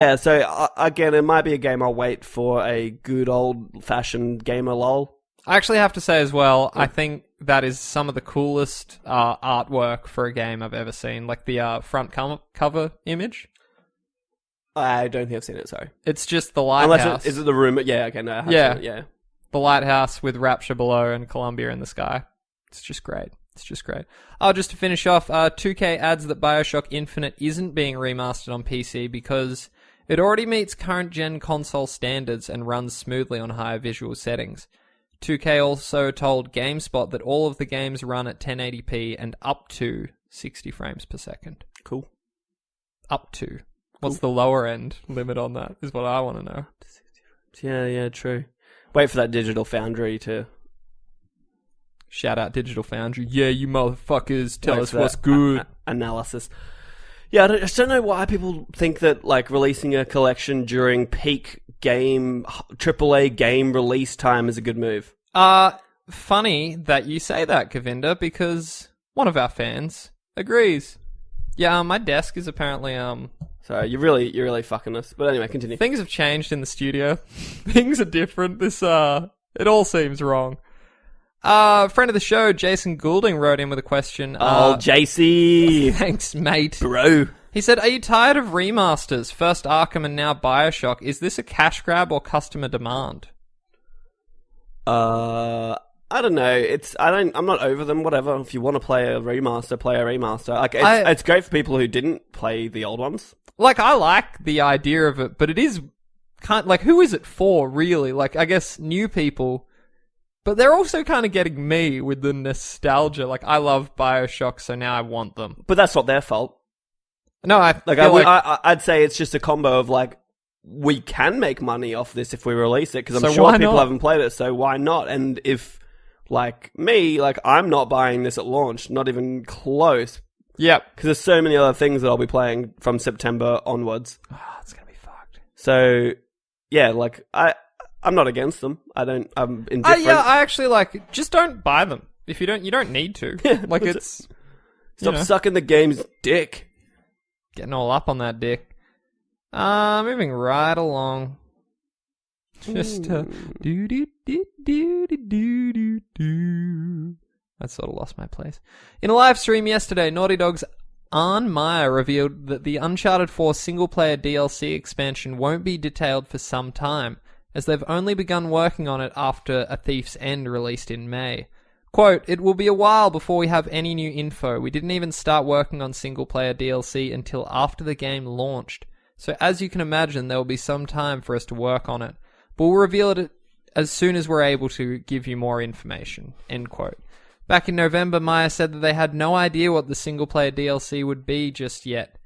Yeah, so again, it might be a game I'll wait for a good old-fashioned gamer lol. I actually have to say as well, I think that is some of the coolest artwork for a game I've ever seen. Like the front cover image. I don't think I've seen it, sorry. It's just the lighthouse. Unless is it the room? Yeah, okay, no, I have Yeah. seen it, yeah. The lighthouse with Rapture below and Columbia in the sky. It's just great. It's just great. Oh, just to finish off, 2K adds that Bioshock Infinite isn't being remastered on PC because it already meets current-gen console standards and runs smoothly on higher visual settings. 2K also told GameSpot that all of the games run at 1080p and up to 60 frames per second. Cool. Up to. What's the lower end limit on that, is what I want to know. Yeah, true. Wait for that Digital Foundry to... Shout out Digital Foundry. Yeah, you motherfuckers, tell us what's good. Analysis. Yeah, I just don't know why people think that like releasing a collection during peak game, AAA game release time is a good move. Funny that you say that, Govinda, because one of our fans agrees. Yeah, my desk is apparently So you're really fucking us. But anyway, continue. Things have changed in the studio. Things are different. This it all seems wrong. Friend of the show, Jason Goulding, wrote in with a question. JC! Thanks, mate. Bro. He said, are you tired of remasters? First Arkham and now Bioshock. Is this a cash grab or customer demand? I don't know. I'm not over them. Whatever. If you want to play a remaster, play a remaster. Like, it's great for people who didn't play the old ones. Like, I like the idea of it, but it is kind of, like, who is it for, really? Like, I guess new people... But they're also kind of getting me with the nostalgia. Like, I love Bioshock, so now I want them. But that's not their fault. No, I'd say it's just a combo of, like, we can make money off this if we release it, because I'm sure people haven't played it, so why not? And if, like, me, like, I'm not buying this at launch, not even close. Yep. Because there's so many other things that I'll be playing from September onwards. Oh, it's going to be fucked. So, yeah, like, I'm not against them. I'm indifferent. Yeah, I actually like, just don't buy them. If you don't need to. Like, it's... Stop sucking the game's dick. Getting all up on that dick. Moving right along. Just, do. I sort of lost my place. In a live stream yesterday, Naughty Dog's Arne Meyer revealed that the Uncharted 4 single-player DLC expansion won't be detailed for some time, as they've only begun working on it after A Thief's End released in May. Quote, it will be a while before we have any new info. We didn't even start working on single-player DLC until after the game launched. So as you can imagine, there will be some time for us to work on it. But we'll reveal it as soon as we're able to give you more information. End quote. Back in November, Meyer said that they had no idea what the single-player DLC would be just yet.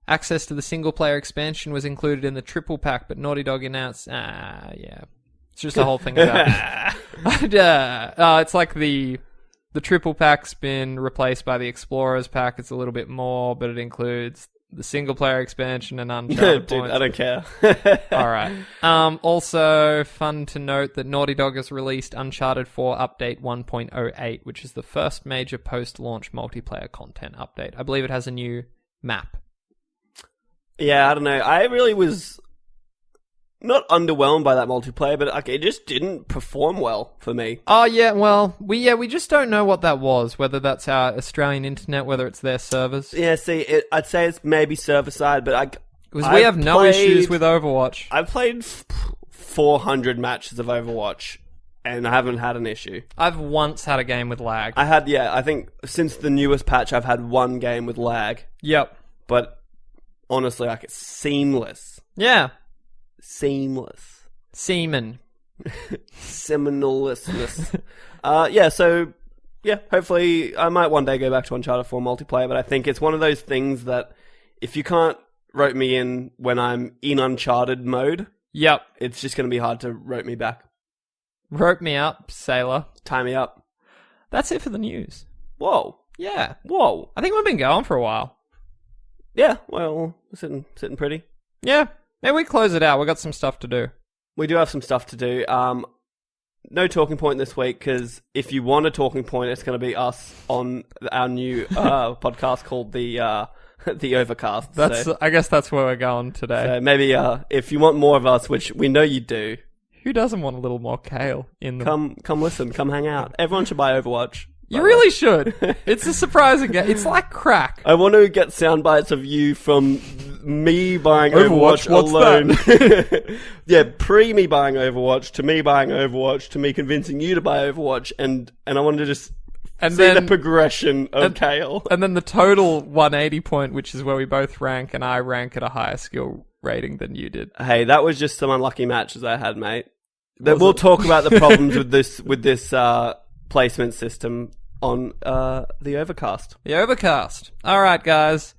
Access to the single-player expansion was included in the triple pack, but Naughty Dog announced... yeah. It's just a whole thing about... it's like the triple pack's been replaced by the Explorers pack. It's a little bit more, but it includes the single-player expansion and Uncharted Dude, points. I don't care. Alright. Also, fun to note that Naughty Dog has released Uncharted 4 Update 1.08, which is the first major post-launch multiplayer content update. I believe it has a new map. Yeah, I don't know. I really was not underwhelmed by that multiplayer, but it just didn't perform well for me. Oh yeah, well, we just don't know what that was. Whether that's our Australian internet, whether it's their servers. Yeah, see, I'd say it's maybe server side, but because we have no issues with Overwatch. I've played 400 matches of Overwatch, and I haven't had an issue. I've once had a game with lag. I think since the newest patch, I've had one game with lag. Yep. But honestly, like, it's seamless. Yeah. Seamless. Semen. Seminalness. Hopefully I might one day go back to Uncharted 4 multiplayer, but I think it's one of those things that if you can't rope me in when I'm in Uncharted mode, yep, it's just going to be hard to rope me back. Rope me up, sailor. Tie me up. That's it for the news. Whoa. Yeah. Whoa. I think we've been going for a while. Yeah, well, sitting pretty. Yeah. Maybe we close it out. We've got some stuff to do. We do have some stuff to do. No talking point this week, because if you want a talking point, it's going to be us on our new podcast called the the Overcast. I guess that's where we're going today. So maybe if you want more of us, which we know you do, who doesn't want a little more Khayl in them? Come listen, come hang out. Everyone should buy Overwatch. You really should. It's a surprising game. It's like crack. I want to get sound bites of you from me buying Overwatch alone. Yeah, pre me buying Overwatch, to me buying Overwatch, to me convincing you to buy Overwatch, and I want to just see the progression of Khayl. And then the total 180 point, which is where we both rank, and I rank at a higher skill rating than you did. Hey, that was just some unlucky matches I had, mate. We'll talk about the problems with this placement system on the Overcast. The Overcast. All right, guys.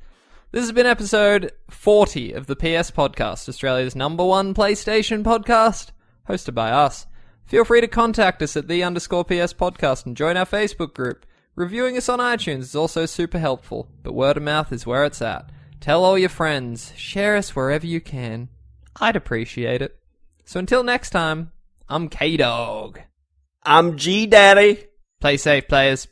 This has been episode 40 of the PS Podcast, Australia's #1 PlayStation podcast, hosted by us. Feel free to contact us at _PS Podcast and join our Facebook group. Reviewing us on iTunes is also super helpful, but word of mouth is where it's at. Tell all your friends. Share us wherever you can. I'd appreciate it. So until next time, I'm K-Dog. I'm G-Daddy. Play safe, players.